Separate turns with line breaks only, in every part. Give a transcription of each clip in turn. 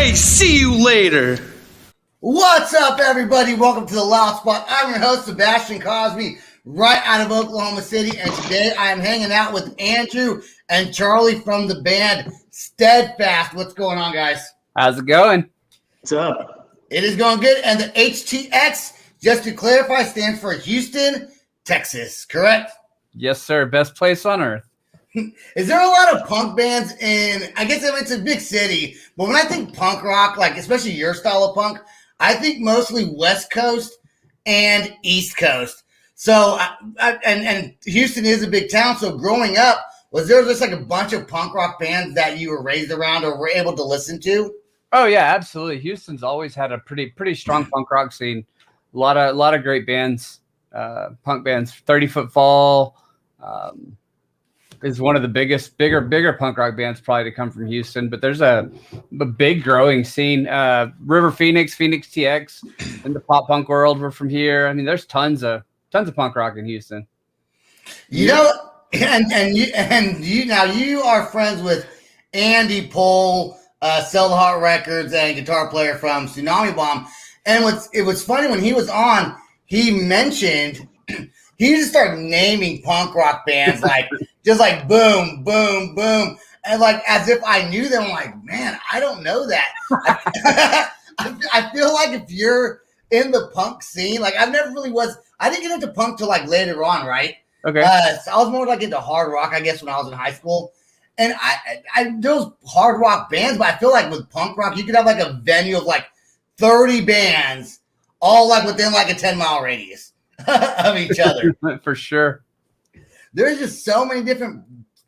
Hey, see you later.
What's up, everybody? Welcome to The Loud Spot. I'm your host, Sebastian Cosme, right out of Oklahoma City, and today I am hanging out with Andrew and Charlie from the band Steadfast. What's going on, guys?
How's it going?
What's up?
It is going good, and the HTX, just to clarify, stands for Houston, Texas, correct?
Yes, sir. Best place on earth.
Is there a lot of punk bands in, I guess it's a big city, but when I think punk rock, like especially your style of punk, I think mostly West Coast and East Coast. So, and Houston is a big town. So growing up, was there just like a bunch of punk rock bands that you were raised around or were able to listen to?
Oh yeah, absolutely. Houston's always had a pretty strong punk rock scene. A lot of great bands, punk bands. 30 Foot Fall is one of the bigger punk rock bands probably to come from Houston. But there's a big growing scene. River Phoenix TX in the pop punk world. We're from here. I mean, there's tons of punk rock in Houston.
You know, and you now you are friends with Andy Pohl, Sell the Heart Records, and guitar player from Tsunami Bomb. And it was funny when he was on, he mentioned he just started naming punk rock bands like just like boom, boom, boom, and like as if I knew them. I'm like, man, I don't know that. I feel like if you're in the punk scene, like I didn't get into punk till like later on, right?
Okay.
So I was more like into hard rock, I guess, when I was in high school. And I those hard rock bands, but I feel like with punk rock, you could have like a venue of like 30 bands, all like within like a 10-mile radius of each other.
For sure.
There's just so many different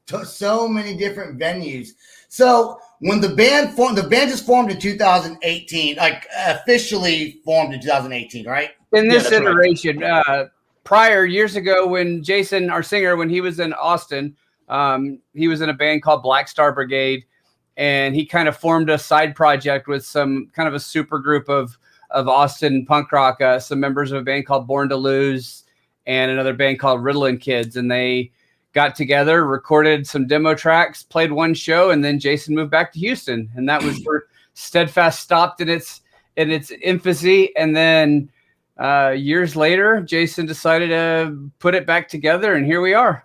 venues. So when the band just formed in 2018, like officially formed in 2018, right?
In this iteration,
right.
Prior years ago, when Jason, our singer, when he was in Austin, he was in a band called Black Star Brigade, and he kind of formed a side project with some kind of a super group of Austin punk rock, some members of a band called Born to Lose and another band called Ritalin Kids. And they got together, recorded some demo tracks, played one show, and then Jason moved back to Houston. And that was where Steadfast stopped in its infancy. And then years later, Jason decided to put it back together, and here we are.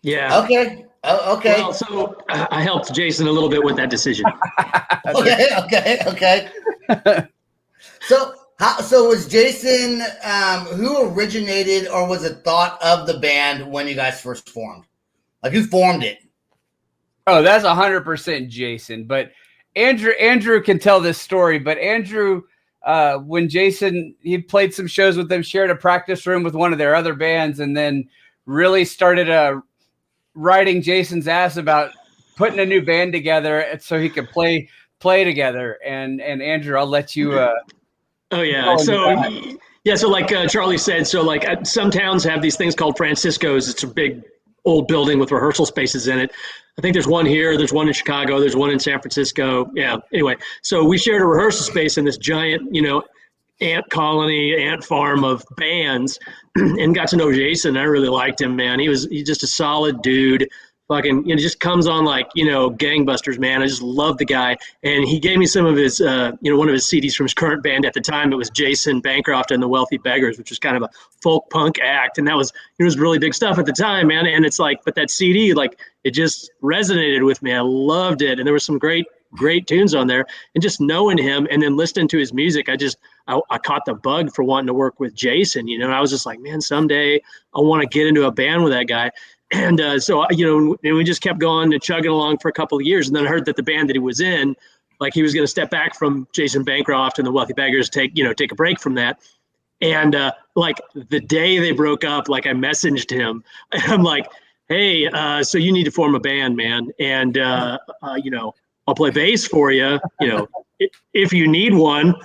Yeah.
Okay. Okay.
Well, so I helped Jason a little bit with that decision.
Okay. So was Jason who originated or was it thought of the band when you guys first formed? Like who formed it?
Oh, that's 100% Jason. But Andrew can tell this story. But Andrew, when Jason, he played some shows with them, shared a practice room with one of their other bands, and then really started riding Jason's ass about putting a new band together so he could play together. And Andrew, I'll let you.
Oh yeah. So like Charlie said, so like some towns have these things called Francisco's. It's a big old building with rehearsal spaces in it. I think there's one here, there's one in Chicago, there's one in San Francisco. Yeah. Anyway, so we shared a rehearsal space in this giant, ant colony, ant farm of bands, and got to know Jason. I really liked him, man. He's just a solid dude. Fucking, just comes on like, gangbusters, man. I just love the guy. And he gave me some of his, one of his CDs from his current band at the time. It was Jason Bancroft and the Wealthy Beggars, which was kind of a folk punk act. And it was really big stuff at the time, man. And it's like, but that CD, like, it just resonated with me. I loved it. And there were some great tunes on there. And just knowing him and then listening to his music, I caught the bug for wanting to work with Jason. I was just like, man, someday I want to get into a band with that guy. And so, and we just kept going and chugging along for a couple of years. And then I heard that the band that he was in, like he was going to step back from Jason Bancroft and the Wealthy Beggars, take a break from that. And like the day they broke up, like I messaged him and I'm like, hey, so you need to form a band, man. And, I'll play bass for you, if you need one.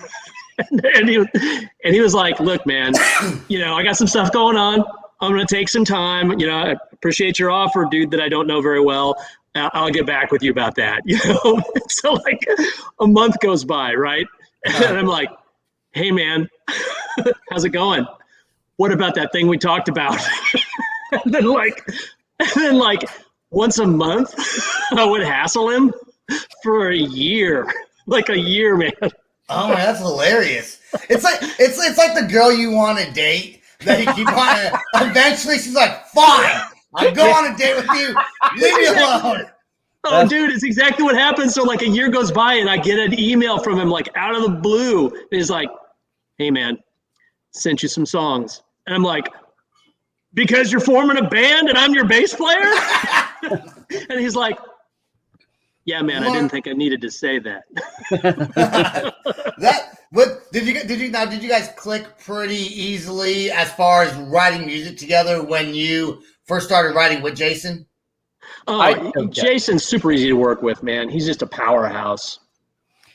And he was like, look, man, I got some stuff going on. I'm going to take some time. I appreciate your offer, dude, that I don't know very well. I'll get back with you about that. So like a month goes by, right? And I'm like, hey, man, how's it going? What about that thing we talked about? and then like once a month, I would hassle him for a year. like a year, man.
Oh, man, that's hilarious. It's like the girl you want to date that you keep on. Eventually, she's like, "Fine, I'll go on a date with you. Leave me alone."
Oh, dude, it's exactly what happened. So like a year goes by and I get an email from him like out of the blue. And he's like, "Hey, man, sent you some songs." And I'm like, "Because you're forming a band and I'm your bass player?" And he's like, "Yeah, man, I didn't think I needed to say that."
Did you guys click pretty easily as far as writing music together when you first started writing with Jason?
Jason's super easy to work with, man. He's just a powerhouse.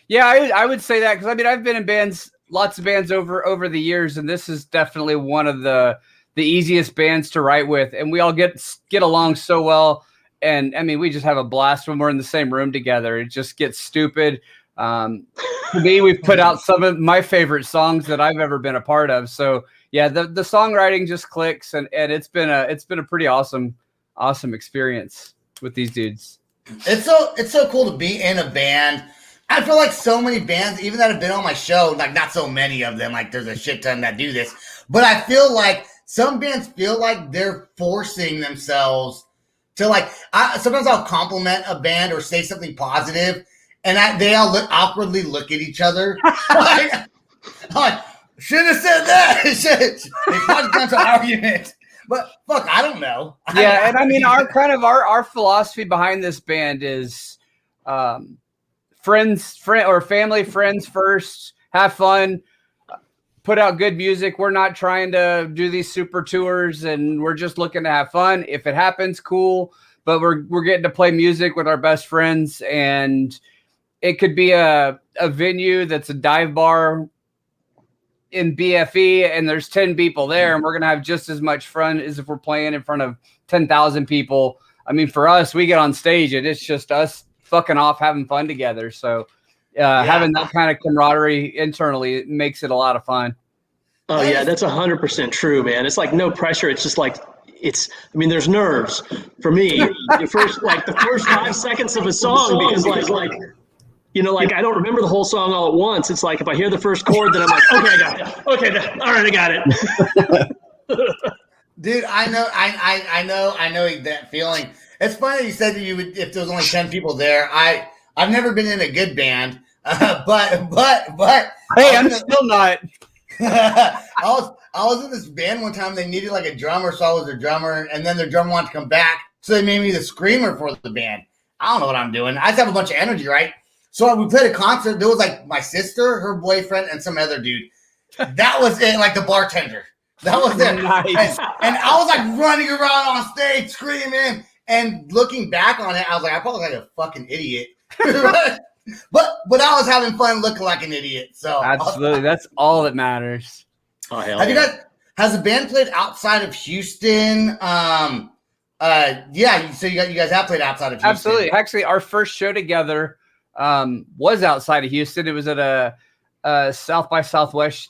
Yeah, I would say that because I mean I've been in bands, lots of bands over the years, and this is definitely one of the easiest bands to write with, and we all get along so well. And I mean, we just have a blast when we're in the same room together. It just gets stupid. For me, we've put out some of my favorite songs that I've ever been a part of. So yeah, the songwriting just clicks, and it's been a pretty awesome experience with these dudes.
It's so cool to be in a band. I feel like so many bands, even that have been on my show, like not so many of them, like there's a shit ton that do this, but I feel like some bands feel like they're forcing themselves to sometimes I'll compliment a band or say something positive, and they all awkwardly look at each other. like, should have said that. They probably got to argument. But fuck, I don't know.
Yeah, and I mean our philosophy behind this band is friends first, have fun, put out good music. We're not trying to do these super tours, and we're just looking to have fun. If it happens, cool. But we're getting to play music with our best friends, and it could be a venue that's a dive bar in BFE, and there's 10 people there, and we're gonna have just as much fun as if we're playing in front of 10,000 people. I mean, for us, we get on stage and it's just us fucking off, having fun together. So having that kind of camaraderie internally makes it a lot of fun.
Oh yeah, that's 100% true, man. It's like no pressure. It's just like there's nerves for me. the first 5 seconds of a song, because like I don't remember the whole song all at once. It's like if I hear the first chord, then I'm like, okay, I got it. Okay, all right, I got it.
Dude, I know that feeling. It's funny that you said that you would, if there was only 10 people there. I've never been in a good band, but
hey, I'm still not.
I was in this band one time. They needed like a drummer, so I was their drummer, and then their drummer wanted to come back, so they made me the screamer for the band. I don't know what I'm doing. I just have a bunch of energy, right? So we played a concert. There was like my sister, her boyfriend, and some other dude. That was it, like the bartender. That was it. Nice. And I was like running around on stage screaming, and looking back on it, I was like, I probably look like a fucking idiot. But I was having fun looking like an idiot. So
absolutely, that's all that matters.
Oh hell
has the band played outside of Houston? Yeah. So you guys have played outside of Houston.
Absolutely. Actually, our first show together was outside of Houston. It was at a South by Southwest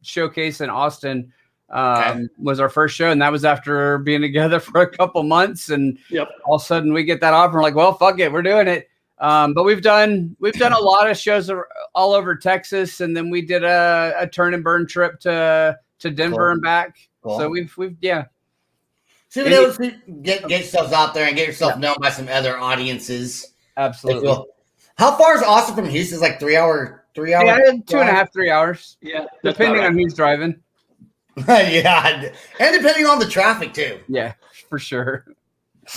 showcase in Austin. Was our first show, and that was after being together for a couple months, and all of a sudden we get that offer, and we're like, well, fuck it, we're doing it. But we've done a lot of shows all over Texas, and then we did a turn and burn trip to Denver and back. Cool. So we've
So you know, get yourselves out there and get yourself known by some other audiences.
Absolutely. Cool.
How far is Austin from Houston? It's like 3 hour.
Yeah, 2.5, 3 hours.
Yeah,
depending on who's driving.
Yeah, and depending on the traffic too.
Yeah, for sure.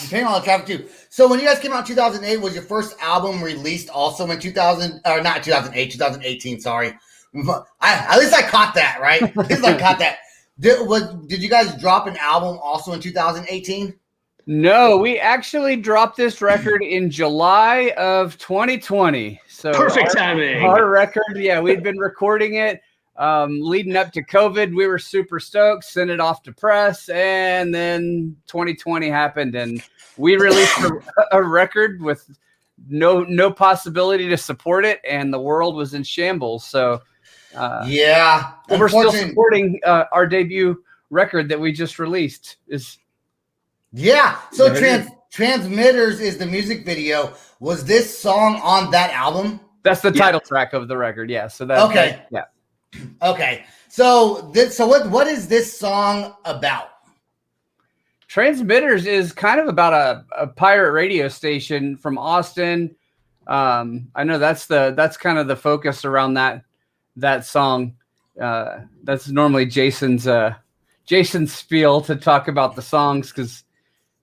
Depending on the traffic too. So when you guys came out in 2008, was your first album released also in 2018? Sorry, at least I caught that right. At least I caught that. Did you guys drop an album also in 2018?
No, we actually dropped this record in July of 2020. So
perfect timing.
Our record, yeah, we'd been recording it leading up to COVID. We were super stoked, sent it off to press, and then 2020 happened, and we released a record with no possibility to support it, and the world was in shambles. So
yeah,
we're still supporting our debut record that we just released.
Yeah. So Transmitters is the music video. Was this song on that album?
That's the title track of the record. Yeah. So that's
okay.
Yeah.
Okay. So what is this song about?
Transmitters is kind of about a pirate radio station from Austin. I know that's kind of the focus around that song. That's normally Jason's spiel to talk about the songs because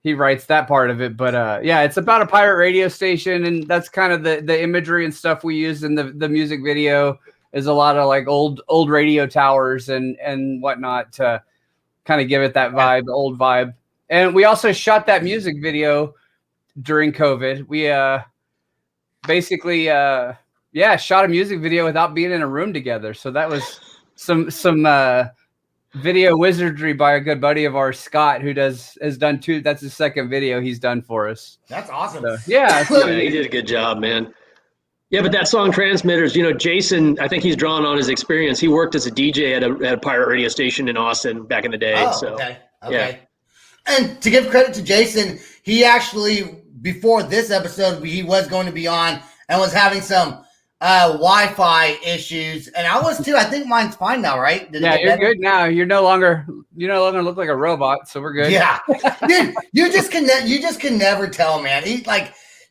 he writes that part of it. But yeah, it's about a pirate radio station, and that's kind of the imagery and stuff we use in the music video is a lot of like old radio towers and whatnot to kind of give it that vibe, the old vibe. And we also shot that music video during COVID. We basically shot a music video without being in a room together. So that was some video wizardry by a good buddy of ours, Scott, who has done two. That's the second video he's done for us.
That's awesome.
So, yeah,
he did a good job, man. Yeah, but that song Transmitters, Jason, I think he's drawn on his experience. He worked as a DJ at a pirate radio station in Austin back in the day.
Oh,
so
okay.
Yeah.
And to give credit to Jason, he actually, before this episode, he was going to be on and was having some Wi-Fi issues, and I was too. I think mine's fine now, right?
You're good now. You no longer look like a robot, so we're good.
Yeah, dude, you just can never tell, man.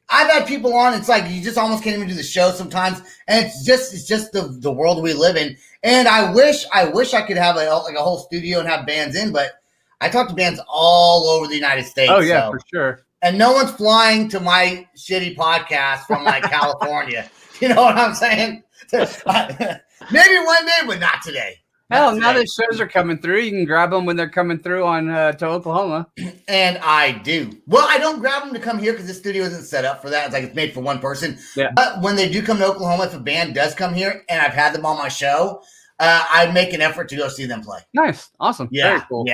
I've had people on. It's like you just almost can't even do the show sometimes, and it's just the world we live in. And I wish I could have a whole studio and have bands in, but I talk to bands all over the United States.
Oh yeah, for sure.
And no one's flying to my shitty podcast from like California. You know what I'm saying? Maybe one day, but not today.
Hell, now that shows are coming through, you can grab them when they're coming through on to Oklahoma.
And I do. Well, I don't grab them to come here because this studio isn't set up for that. It's like it's made for one person.
Yeah.
But when they do come to Oklahoma, if a band does come here and I've had them on my show, I make an effort to go see them play.
Nice. Awesome.
Yeah.
Very cool.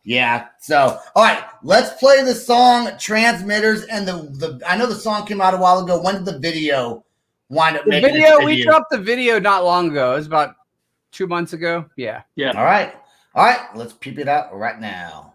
Yeah. So, all right, let's play the song Transmitters. And I know the song came out a while ago. When did the video wind up making its debut?
We dropped the video not long ago. It was about 2 months ago. Yeah.
All right. Let's peep it out right now.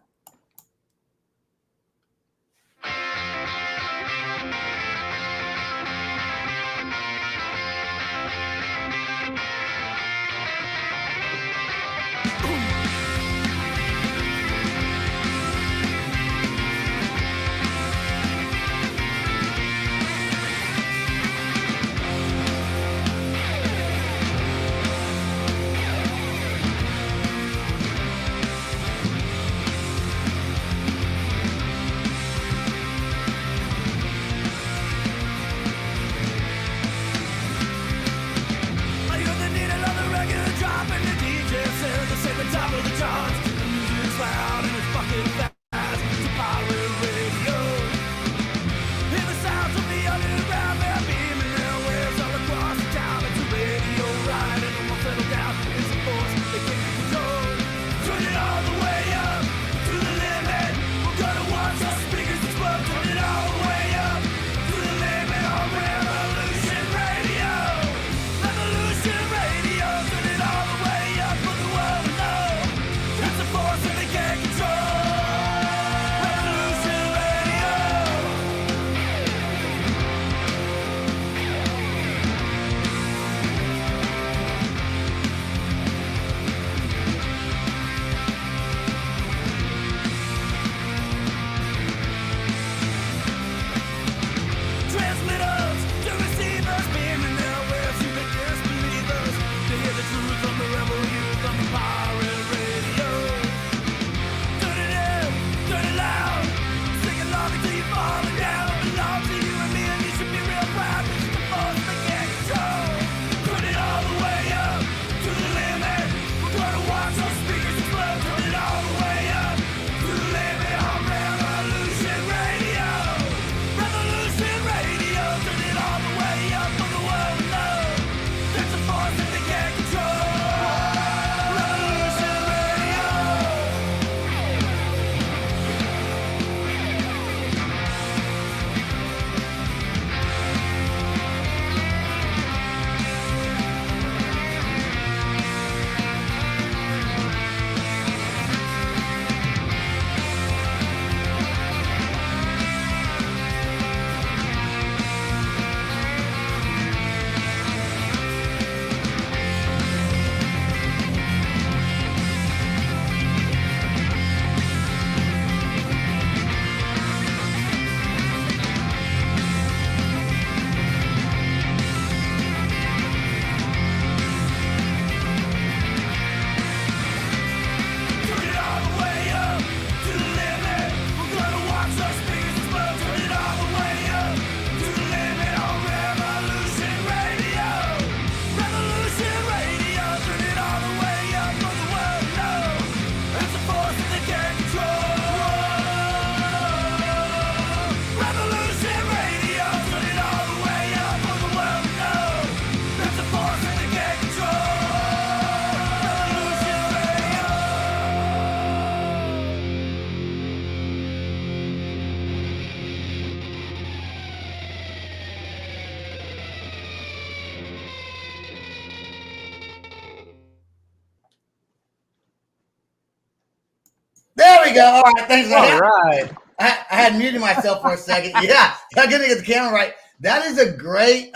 we go. All right, thanks.
All right.
I had muted myself for a second. Yeah, I couldn't get the camera right. That is a great,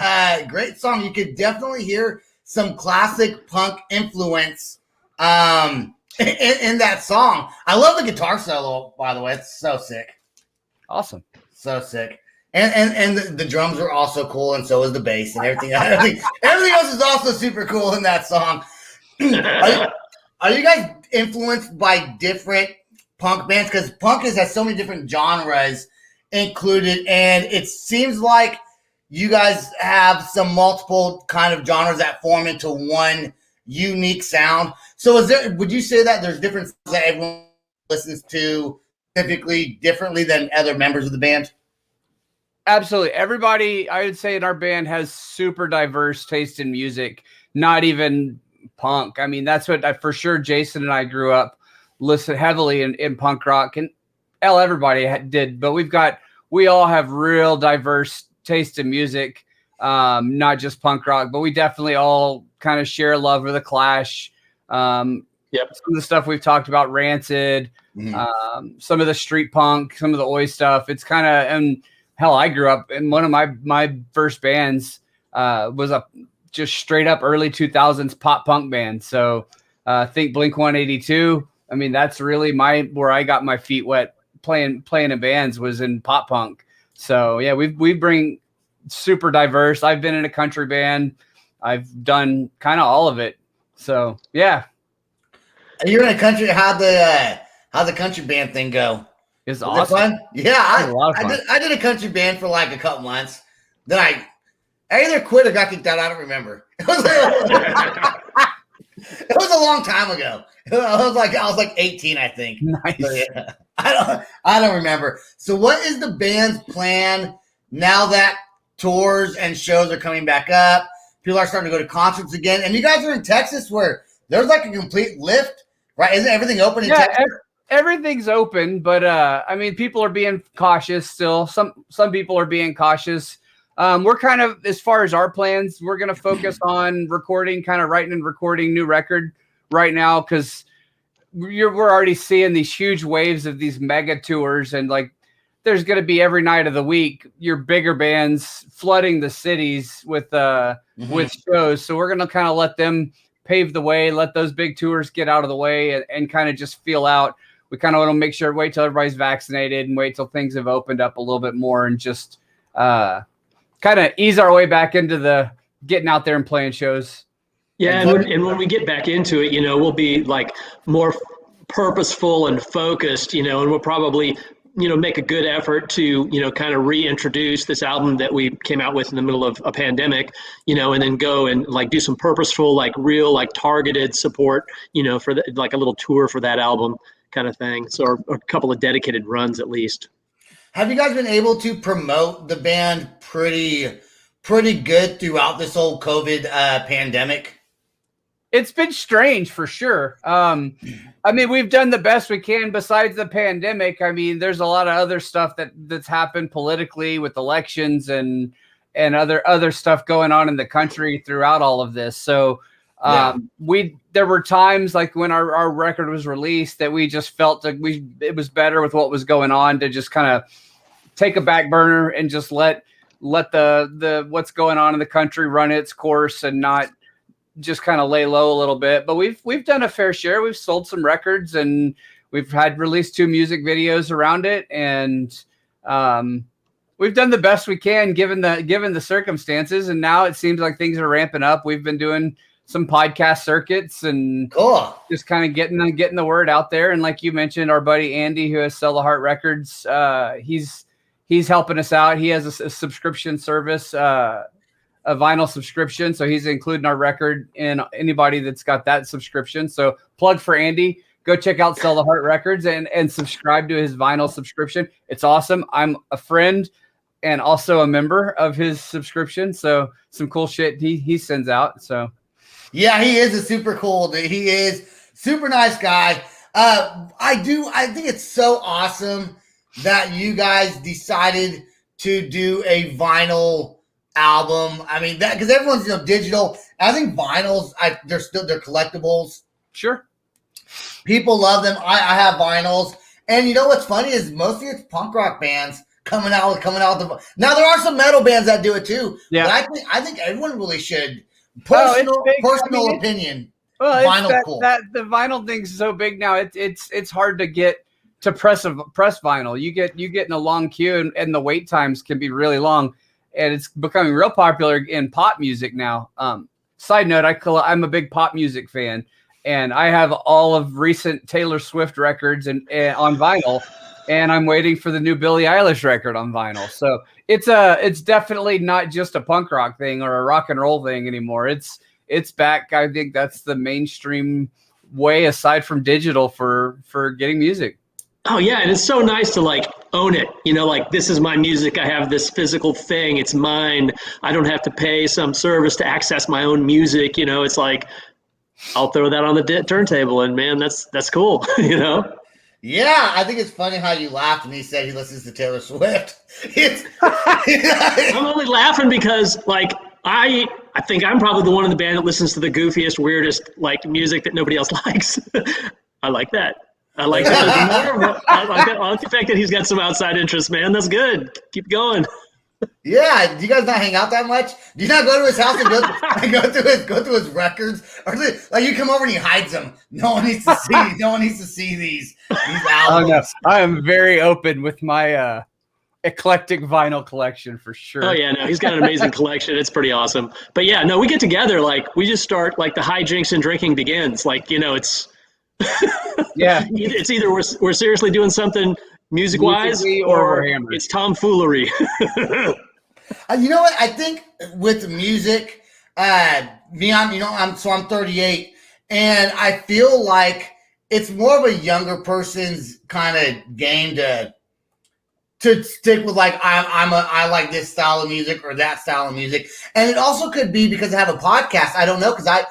great song. You could definitely hear some classic punk influence in that song. I love the guitar solo, by the way. It's so sick.
Awesome.
So sick. And the drums are also cool, and so is the bass and everything. Everything else is also super cool in that song. Are you guys influenced by different punk bands? Because punk has so many different genres included, and it seems like you guys have some multiple kind of genres that form into one unique sound. So would you say that there's different songs that everyone listens to typically differently than other members of the band?
Absolutely. Everybody, I would say, in our band has super diverse taste in music, not even punk. I mean, that's what for sure Jason and I grew up listening heavily in punk rock, and everybody did, but we all have real diverse taste in music, not just punk rock, but we definitely all kind of share love for the Clash. Some of the stuff we've talked about, Rancid, some of the street punk, some of the oi stuff. It's kind of, and hell, I grew up in one of my first bands was a just straight up early 2000s pop punk band. So think Blink-182. I mean, that's really where I got my feet wet playing in bands was in pop punk. So yeah, we bring super diverse. I've been in a country band. I've done kind of all of it. So yeah.
You're in a country. How'd the country band thing go?
It's
awesome.
It fun?
Yeah, I did a country band for like a couple months. Then I either quit or got kicked out. I don't remember. It was a long time ago. I was like 18, I think.
Nice.
So, yeah, I don't remember. So what is the band's plan now that tours and shows are coming back up? People are starting to go to concerts again, and you guys are in Texas where there's like a complete lift, right? Isn't everything open in Texas?
Everything's open, but I mean, people are being cautious still. Some people are being cautious. We're kind of, as far as our plans, we're going to focus on recording, kind of writing and recording new record right now, because we're already seeing these huge waves of these mega tours, and like there's going to be every night of the week your bigger bands flooding the cities with shows. So we're going to kind of let them pave the way, let those big tours get out of the way, and kind of just feel out. We kind of want to make sure, wait till everybody's vaccinated and wait till things have opened up a little bit more, and just kind of ease our way back into the getting out there and playing shows.
Yeah, and when we get back into it, we'll be like more purposeful and focused, and we'll probably, make a good effort to, kind of reintroduce this album that we came out with in the middle of a pandemic, and then go and like do some purposeful, like real, like targeted support, for like a little tour for that album kind of thing. So or a couple of dedicated runs at least.
Have you guys been able to promote the band pretty good throughout this whole COVID pandemic?
It's been strange for sure. I mean, we've done the best we can besides the pandemic. I mean, there's a lot of other stuff that's happened politically with elections and other stuff going on in the country throughout all of this. So there were times like when our record was released that we just felt like it was better with what was going on to just kind of take a back burner and just let the what's going on in the country run its course and not just kind of lay low a little bit. But we've done a fair share. We've sold some records, and we've had released 2 music videos around it, and we've done the best we can given the circumstances. And now it seems like things are ramping up. We've been doing some podcast circuits and just kind of getting the word out there. And like you mentioned, our buddy Andy, who has Sell the Heart Records, he's helping us out. He has a subscription service, a vinyl subscription. So he's including our record in anybody that's got that subscription. So plug for Andy, go check out Sell the Heart Records and subscribe to his vinyl subscription. It's awesome. I'm a friend and also a member of his subscription. So some cool shit he sends out. So
yeah, he is a super cool dude. He is super nice guy. I think it's so awesome that you guys decided to do a vinyl album. I mean, that because everyone's digital. I think vinyls, they're collectibles.
Sure.
People love them. I have vinyls, And you know what's funny is mostly it's punk rock bands coming out now there are some metal bands that do it too.
Yeah.
But I think everyone really should. Personal opinion.
Well,
Vinyl's cool.
The vinyl thing's so big now. It's hard to get to press vinyl. You get in a long queue, and the wait times can be really long. And it's becoming real popular in pop music now. Side note, I'm a big pop music fan, and I have all of recent Taylor Swift records and on vinyl, and I'm waiting for the new Billie Eilish record on vinyl. So it's definitely not just a punk rock thing or a rock and roll thing anymore. It's back. I think that's the mainstream way, aside from digital, for getting music.
Oh yeah, and it's so nice to like own it. You know, like this is my music. I have this physical thing. It's mine. I don't have to pay some service to access my own music. You know, it's like I'll throw that on the turntable, and man, that's cool. You know. Yeah,
I think it's funny how you laughed when he said he listens to Taylor Swift.
I'm only laughing because like I think I'm probably the one in the band that listens to the goofiest, weirdest like music that nobody else likes. I like that. I like that. I like the fact that he's got some outside interest, man. That's good. Keep going.
Yeah. Do you guys not hang out that much? Do you not go to his house and go through his records? Or like you come over and he hides them. No one needs to see. No one needs to see these albums.
Oh, no. I am very open with my eclectic vinyl collection for sure.
Oh yeah, no, he's got an amazing collection. It's pretty awesome. But yeah, no, we get together, like we just start like the hijinks and drinking begins. Like, you know, it's
yeah,
it's either we're seriously doing something music wise or it's tomfoolery.
You know what? I think with music, I'm 38, and I feel like it's more of a younger person's kind of game to stick with like I like this style of music or that style of music, and it also could be because I have a podcast. I don't know, because I've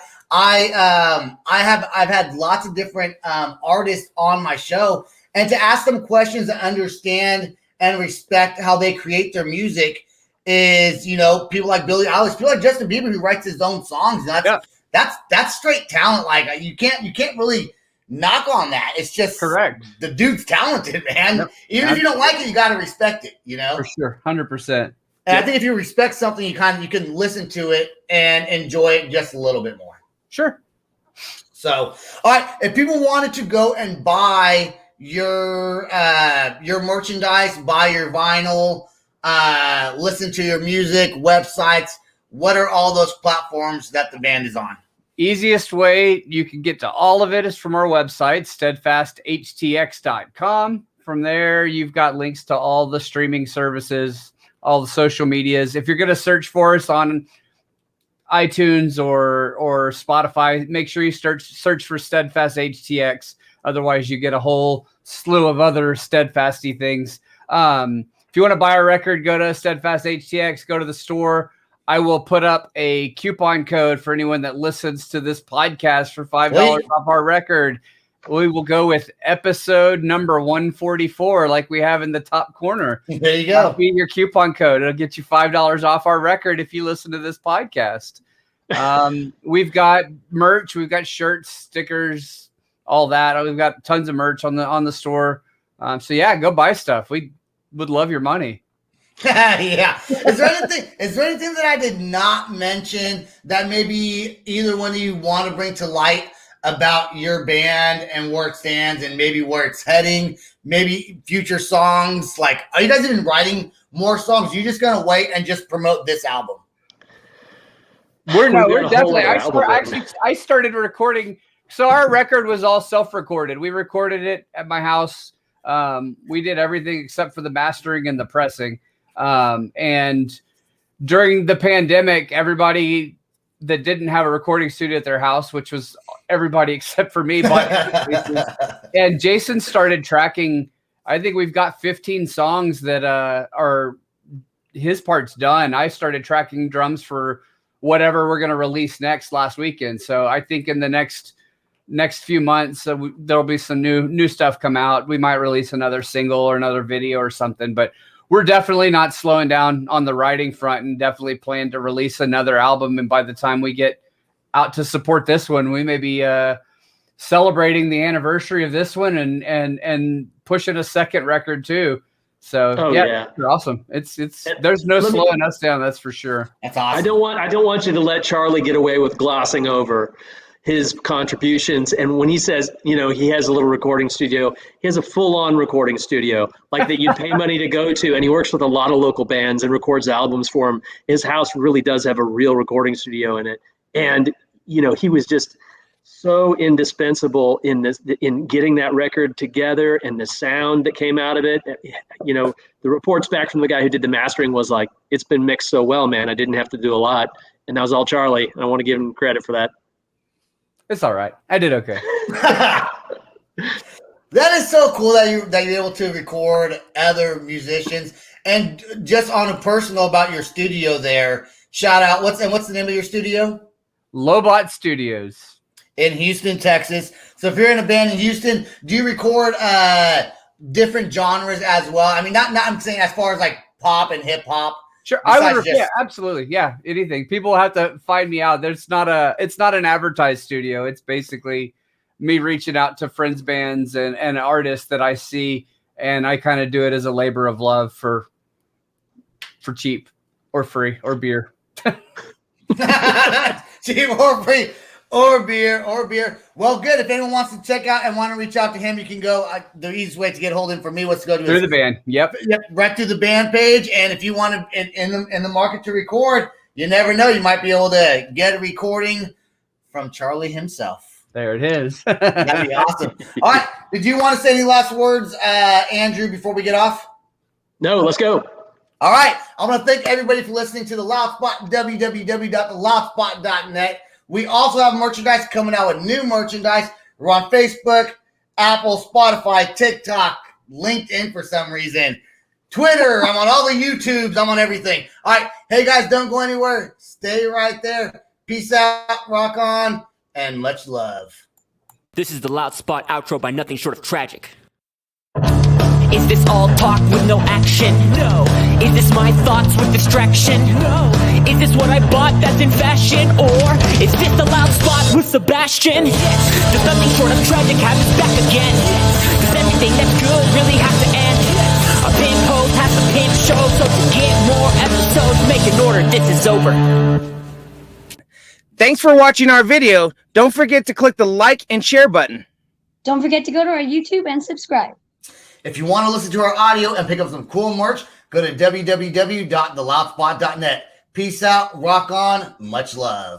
had lots of different artists on my show, and to ask them questions to understand and respect how they create their music is, you know, people like Billie Eilish, people like Justin Bieber who writes his own songs. That's straight talent. Like you can't really knock on that. It's just
correct.
The dude's talented, man.
Yep.
Even if you don't like it, you got to respect it, you know?
For sure. 100%.
And I think if you respect something, you can listen to it and enjoy it just a little bit more.
Sure.
So, all right. If people wanted to go and buy your merchandise, buy your vinyl, listen to your music, websites, what are all those platforms that the band is on?
Easiest way you can get to all of it is from our website, steadfasthtx.com. From there, you've got links to all the streaming services, all the social medias. If you're going to search for us on iTunes or Spotify, make sure you search for Steadfast HTX. Otherwise, you get a whole slew of other Steadfasty things. If you want to buy our record, go to Steadfast HTX, go to the store. I will put up a coupon code for anyone that listens to this podcast for $5 off our record. We will go with episode number 144, like we have in the top corner.
There you go.
That'll be your coupon code. It'll get you $5 off our record if you listen to this podcast. We've got merch. We've got shirts, stickers, all that. We've got tons of merch on the store. So yeah, go buy stuff. We would love your money.
Yeah. Is there anything that I did not mention that maybe either one of you want to bring to light about your band and where it stands and maybe where it's heading, maybe future songs? Like, are you guys even writing more songs? Are you just going to wait and just promote this album?
We're definitely, I started recording. So our record was all self-recorded. We recorded it at my house. We did everything except for the mastering and the pressing. And during the pandemic, everybody that didn't have a recording studio at their house, which was everybody except for me, and Jason started tracking. I think we've got 15 songs that are his part's done. I started tracking drums for whatever we're going to release next last weekend. So I think in the next few months, there'll be some new stuff come out. We might release another single or another video or something, but we're definitely not slowing down on the writing front, and definitely plan to release another album. And by the time we get out to support this one, we may be celebrating the anniversary of this one and pushing a second record too. So yeah, they're awesome. It's there's no slowing us down, that's for sure.
That's awesome.
I don't want you to let Charlie get away with glossing over his contributions. And when he says, you know, he has a little recording studio, he has a full-on recording studio, like that you'd pay money to go to. And he works with a lot of local bands and records albums for them. His house really does have a real recording studio in it. And, you know, he was just so indispensable in getting that record together and the sound that came out of it. You know, the reports back from the guy who did the mastering was like, it's been mixed so well, man, I didn't have to do a lot. And that was all Charlie. I want to give him credit for that.
It's all right. I did okay.
That is so cool that you're able to record other musicians. And just on a personal about your studio there, shout out. What's the name of your studio?
Lobot Studios
in Houston, Texas. So if you're in a band in Houston, do you record different genres as well? I mean, not I'm saying as far as like pop and hip hop.
Sure, I would. Yeah, absolutely. Yeah, anything. People have to find me out. It's not an advertised studio. It's basically me reaching out to friends, bands, and artists that I see, and I kind of do it as a labor of love for cheap or free or beer.
Cheap or free or beer. Well, good. If anyone wants to check out and want to reach out to him, you can go. The easiest way to get hold of him for me was to go to
through the band. Yep,
right through the band page. And if you want to in the market to record, you never know. You might be able to get a recording from Charlie himself.
There it is.
That'd be awesome. All right. Did you want to say any last words, Andrew, before we get off?
No, let's go.
All right. I want to thank everybody for listening to The Loud Spot, www.theloudspot.net. We also have merchandise coming out with new merchandise. We're on Facebook, Apple, Spotify, TikTok, LinkedIn for some reason, Twitter. I'm on all the YouTubes. I'm on everything. All right. Hey, guys, don't go anywhere. Stay right there. Peace out, rock on, and much love.
This is the Loud Spot outro by Nothing Short of Tragic. Is this all talk with no action? No. Is this my thoughts with distraction? No. Is this what I bought that's in fashion? Or is this the Loud Spot with Sebastian? Yes. Does Nothing Short of Tragic have its back again? Yes. Does everything that's good really have to end? Yes. A pin post has a pin show, so to get more episodes, make an order, this is over.
Thanks for watching our video. Don't forget to click the like and share button.
Don't forget to go to our YouTube and subscribe.
If you want to listen to our audio and pick up some cool merch, go to www.theloudspot.net. Peace out, rock on, much love.